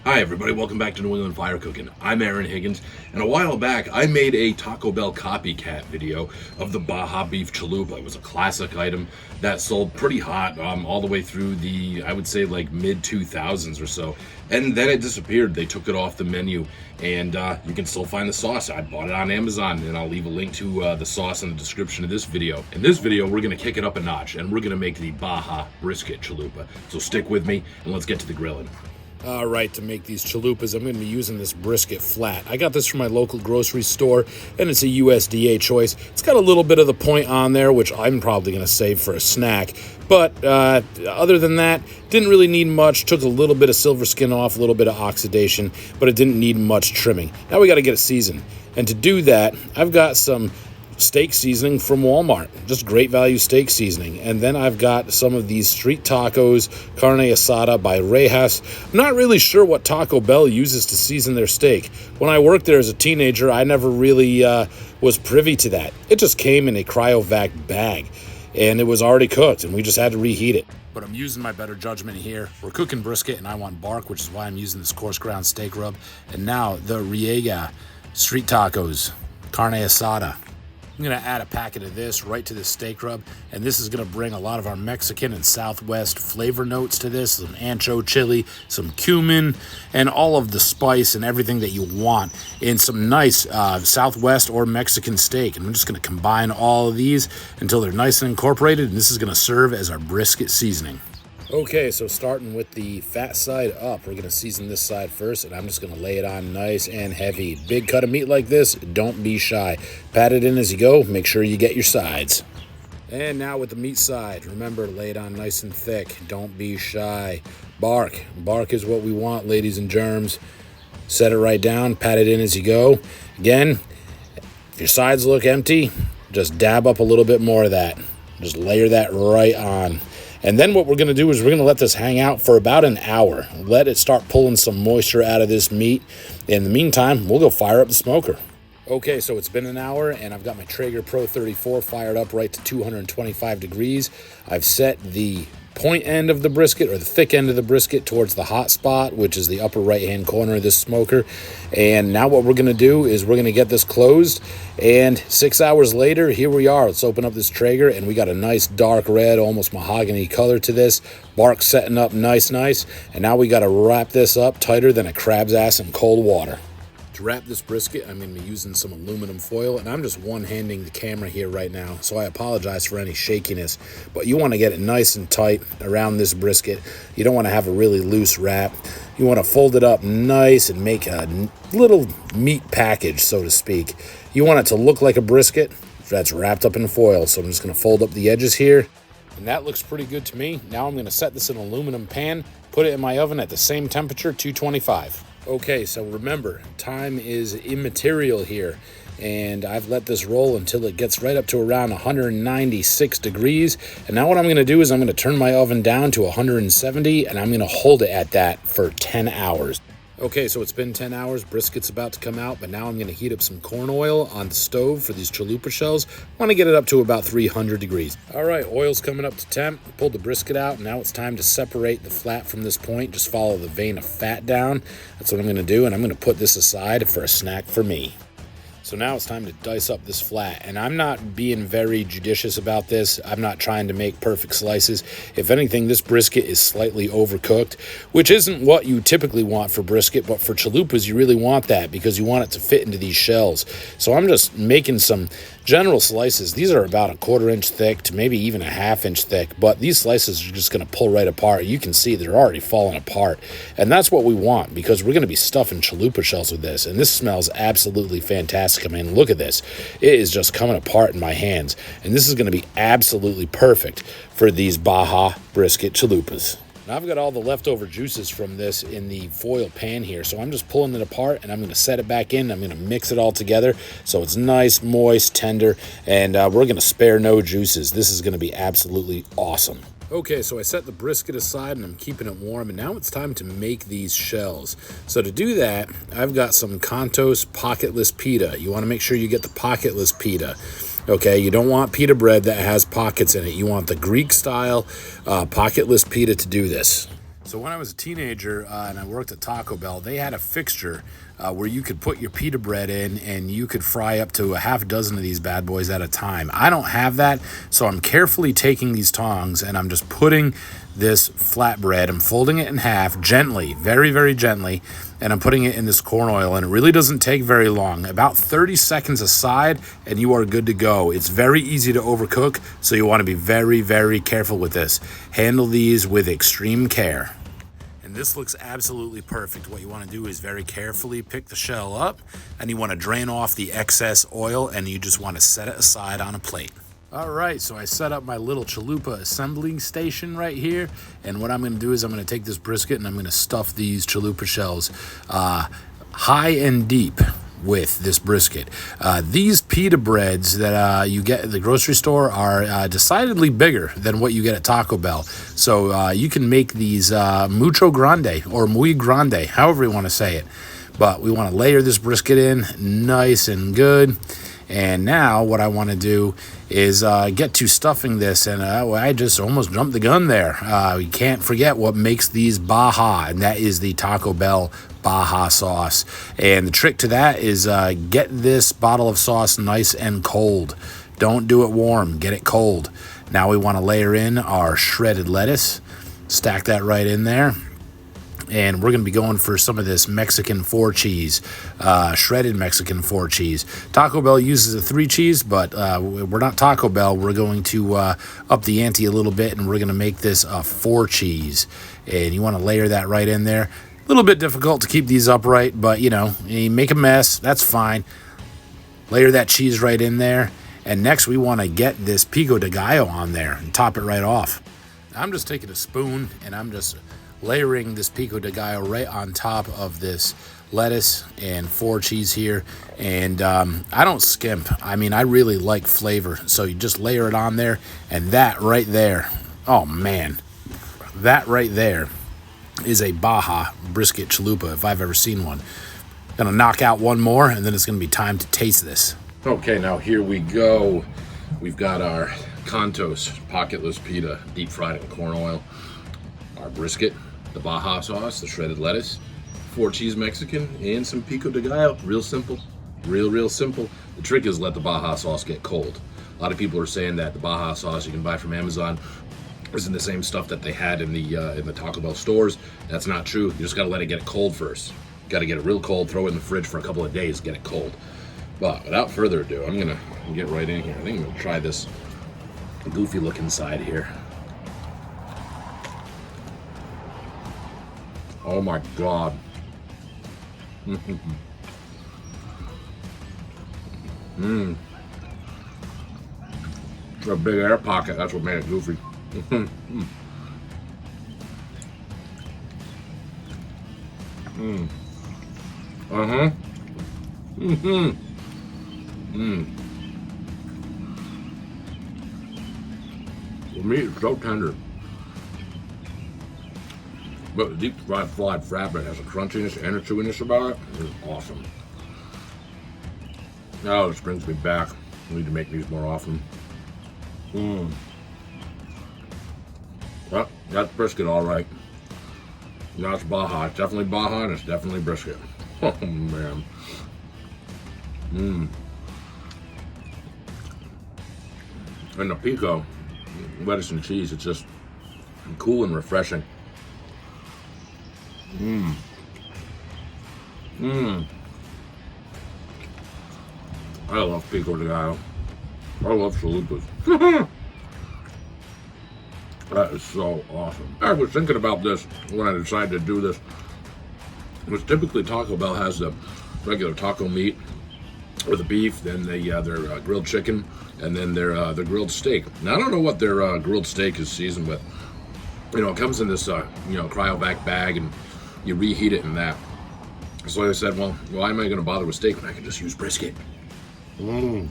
Hi everybody, welcome back to New England Fire Cooking. I'm Aaron Higgins, and a while back I made a Taco Bell copycat video of the Baja beef chalupa. It was a classic item that sold pretty hot all the way through the, I would say, like mid-2000s or so. And then it disappeared. They took it off the menu, and you can still find the sauce. I bought it on Amazon, and I'll leave a link to the sauce in the description of this video. In this video, we're gonna kick it up a notch, and we're gonna make the Baja brisket chalupa. So stick with me, and let's get to the grilling. All right, to make these chalupas, I'm going to be using this brisket flat. I got this from my local grocery store, and it's a USDA choice. It's got a little bit of the point on there, which I'm probably going to save for a snack. But other than that, didn't really need much. Took a little bit of silver skin off, a little bit of oxidation, but it didn't need much trimming. Now we got to get it seasoned. And to do that, I've got some steak seasoning from Walmart, just great value steak seasoning. And then I've got some of these street tacos, carne asada by Rejas. I'm not really sure what Taco Bell uses to season their steak. When I worked there as a teenager, I never really was privy to that. It just came in a cryovac bag, and it was already cooked, and we just had to reheat it. But I'm using my better judgment here. We're cooking brisket, and I want bark, which is why I'm using this coarse ground steak rub. And now the Rejas street tacos, carne asada. I'm going to add a packet of this right to this steak rub, and this is going to bring a lot of our Mexican and Southwest flavor notes to this, some ancho chili, some cumin, and all of the spice and everything that you want in some nice Southwest or Mexican steak. And I'm just going to combine all of these until they're nice and incorporated, and this is going to serve as our brisket seasoning. Okay, so starting with the fat side up, we're going to season this side first, and I'm just going to lay it on nice and heavy. Big cut of meat like this, don't be shy. Pat it in as you go, make sure you get your sides. And now with the meat side, remember, lay it on nice and thick. Don't be shy. Bark. Bark is what we want, ladies and germs. Set it right down, pat it in as you go. Again, if your sides look empty, just dab up a little bit more of that. Just layer that right on. And then what we're going to do is we're going to let this hang out for about an hour. Let it start pulling some moisture out of this meat. In the meantime, we'll go fire up the smoker. Okay, so it's been an hour, and I've got my Traeger Pro 34 fired up right to 225 degrees. I've set the point end of the brisket, or the thick end of the brisket, towards the hot spot, which is the upper right-hand corner of this smoker. And now what we're going to do is we're going to get this closed, and 6 hours later, here we are. Let's open up this Traeger, and we got a nice dark red, almost mahogany color to this. Bark setting up nice, and now we got to wrap this up tighter than a crab's ass in cold water. To wrap this brisket, I'm going to be using some aluminum foil, and I'm just one-handing the camera here right now, so I apologize for any shakiness. But you want to get it nice and tight around this brisket. You don't want to have a really loose wrap. You want to fold it up nice and make a little meat package, so to speak. You want it to look like a brisket that's wrapped up in foil, so I'm just going to fold up the edges here. And that looks pretty good to me. Now I'm going to set this in an aluminum pan, put it in my oven at the same temperature, 225. Okay, so remember, time is immaterial here, and I've let this roll until it gets right up to around 196 degrees. And now what I'm going to do is I'm going to turn my oven down to 170, and I'm going to hold it at that for 10 hours. Okay, so it's been 10 hours. Brisket's about to come out, but now I'm going to heat up some corn oil on the stove for these chalupa shells. I want to get it up to about 300 degrees. All right, oil's coming up to temp. Pulled the brisket out. Now it's time to separate the flat from this point. Just follow the vein of fat down. That's what I'm going to do, and I'm going to put this aside for a snack for me. So now it's time to dice up this flat, and I'm not being very judicious about this. I'm not trying to make perfect slices. If anything, this brisket is slightly overcooked, which isn't what you typically want for brisket, but for chalupas, you really want that because you want it to fit into these shells. So I'm just making some general slices. These are about 1/4 inch thick to maybe even 1/2 inch thick, but these slices are just going to pull right apart. You can see they're already falling apart, and that's what we want because we're going to be stuffing chalupa shells with this, and this smells absolutely fantastic. I mean, look at this. It is just coming apart in my hands, and this is going to be absolutely perfect for these Baja brisket chalupas. Now I've got all the leftover juices from this in the foil pan here, so I'm just pulling it apart, and I'm going to set it back in. I'm going to mix it all together so it's nice, moist, tender, and we're going to spare no juices. This is going to be absolutely awesome. Okay, so I set the brisket aside and I'm keeping it warm, and now it's time to make these shells. So to do that, I've got some Contos pocketless pita. You want to make sure you get the pocketless pita. Okay, you don't want pita bread that has pockets in it. You want the Greek style pocketless pita to do this. So when I was a teenager and I worked at Taco Bell, they had a fixture where you could put your pita bread in and you could fry up to a half dozen of these bad boys at a time. I don't have that, so I'm carefully taking these tongs and I'm just putting this flatbread, I'm folding it in half gently, very, very gently, and I'm putting it in this corn oil, and it really doesn't take very long. About 30 seconds aside, and you are good to go. It's very easy to overcook, so you want to be very, very careful with this. Handle these with extreme care. And this looks absolutely perfect. What you want to do is very carefully pick the shell up, and you want to drain off the excess oil, and you just want to set it aside on a plate. All right, so I set up my little chalupa assembling station right here, and what I'm going to do is I'm going to take this brisket and I'm going to stuff these chalupa shells high and deep with this brisket. These pita breads that you get at the grocery store are decidedly bigger than what you get at Taco Bell, so you can make these mucho grande or muy grande, however you want to say it. But we want to layer this brisket in nice and good. And now what I want to do is get to stuffing this, and I just almost jumped the gun there. You can't forget what makes these Baja, and that is the Taco Bell Baja sauce. And the trick to that is get this bottle of sauce nice and cold. Don't do it warm, get it cold. Now we want to layer in our shredded lettuce, stack that right in there. And we're going to be going for some of this Mexican 4 cheese, shredded Mexican 4 cheese. Taco Bell uses a 3 cheese, but we're not Taco Bell. We're going to up the ante a little bit, and we're going to make this a 4 cheese. And you want to layer that right in there. A little bit difficult to keep these upright, but, you know, you make a mess. That's fine. Layer that cheese right in there. And next we want to get this pico de gallo on there and top it right off. I'm just taking a spoon, and I'm just layering this pico de gallo right on top of this lettuce and 4 cheese here. And I don't skimp. I mean, I really like flavor, so you just layer it on there. And that right there, oh man, that right there is a Baja brisket chalupa if I've ever seen one. Gonna knock out one more, and then it's gonna be time to taste this. Okay, now here we go. We've got our Contos pocketless pita deep fried in corn oil, our brisket, the Baja sauce, the shredded lettuce, 4 cheese Mexican, and some pico de gallo. Real simple, real simple. The trick is let the Baja sauce get cold. A lot of people are saying that the Baja sauce you can buy from Amazon isn't the same stuff that they had in the Taco Bell stores. That's not true. You just gotta let it get cold first. Got to get it real cold, throw it in the fridge for a couple of days, get it cold. But without further ado, I'm gonna get right in here. I think I'm gonna try this goofy looking side here. Oh my God. A big air pocket, that's what made it goofy. The meat is so tender. But the deep fried flatbread has a crunchiness and a chewiness about it. It is awesome. Now this brings me back. I need to make these more often. Well, that's brisket all right. Now it's Baja. It's definitely Baja, and it's definitely brisket. Oh man. And the pico, lettuce and cheese, it's just cool and refreshing. I love pico de gallo. I love chalupas. That is so awesome. I was thinking about this when I decided to do this. Because typically Taco Bell has the regular taco meat or the beef, then their grilled chicken, and then their grilled steak. Now I don't know what their grilled steak is seasoned with. You know, it comes in this cryovac bag, and you reheat it in that. So I said, well, why am I going to bother with steak when I can just use brisket? Well,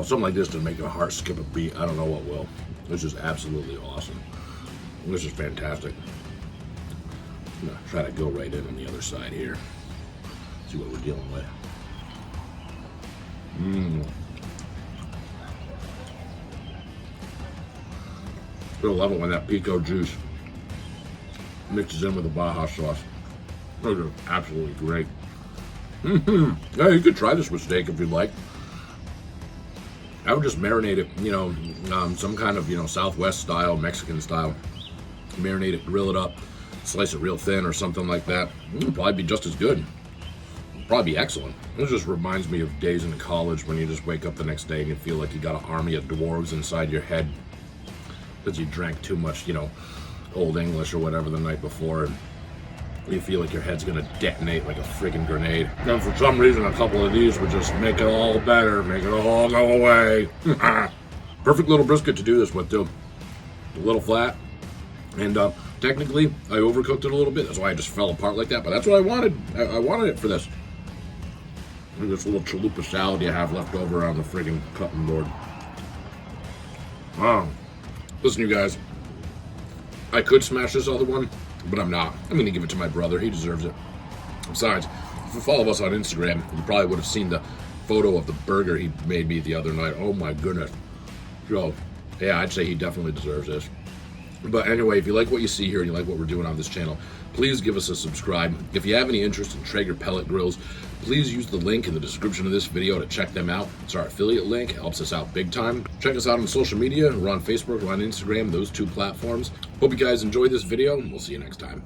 something like this to make a heart skip a beat, I don't know what will. This is absolutely awesome. This is fantastic. I'm gonna try to go right in on the other side here. See what we're dealing with. You'll love it when that pico juice mixes in with the Baja sauce. Those are absolutely great. Yeah, you could try this with steak if you'd like. I would just marinate it, you know, some kind of, you know, Southwest style, Mexican style. Marinate it, grill it up, slice it real thin or something like that. It'd probably be just as good. Probably be excellent. It just reminds me of days in college when you just wake up the next day and you feel like you got an army of dwarves inside your head because you drank too much, you know, Old English or whatever the night before, and you feel like your head's gonna detonate like a friggin' grenade. And for some reason, a couple of these would just make it all better, make it all go away. Perfect little brisket to do this with too. A little flat, and technically I overcooked it a little bit. That's why I just fell apart like that. But that's what I wanted. I wanted it for this. Look at this little chalupa salad you have left over on the friggin' cutting board. Wow. Listen, you guys. I could smash this other one, but I'm not. I'm gonna give it to my brother. He deserves it. Besides, if you follow us on Instagram, you probably would have seen the photo of the burger he made me the other night. Oh my goodness. So, yeah, I'd say he definitely deserves this. But anyway, if you like what you see here and you like what we're doing on this channel, please give us a subscribe. If you have any interest in Traeger pellet grills, please use the link in the description of this video to check them out. It's our affiliate link. It helps us out big time. Check us out on social media. We're on Facebook, we're on Instagram, those two platforms. Hope you guys enjoyed this video, and we'll see you next time.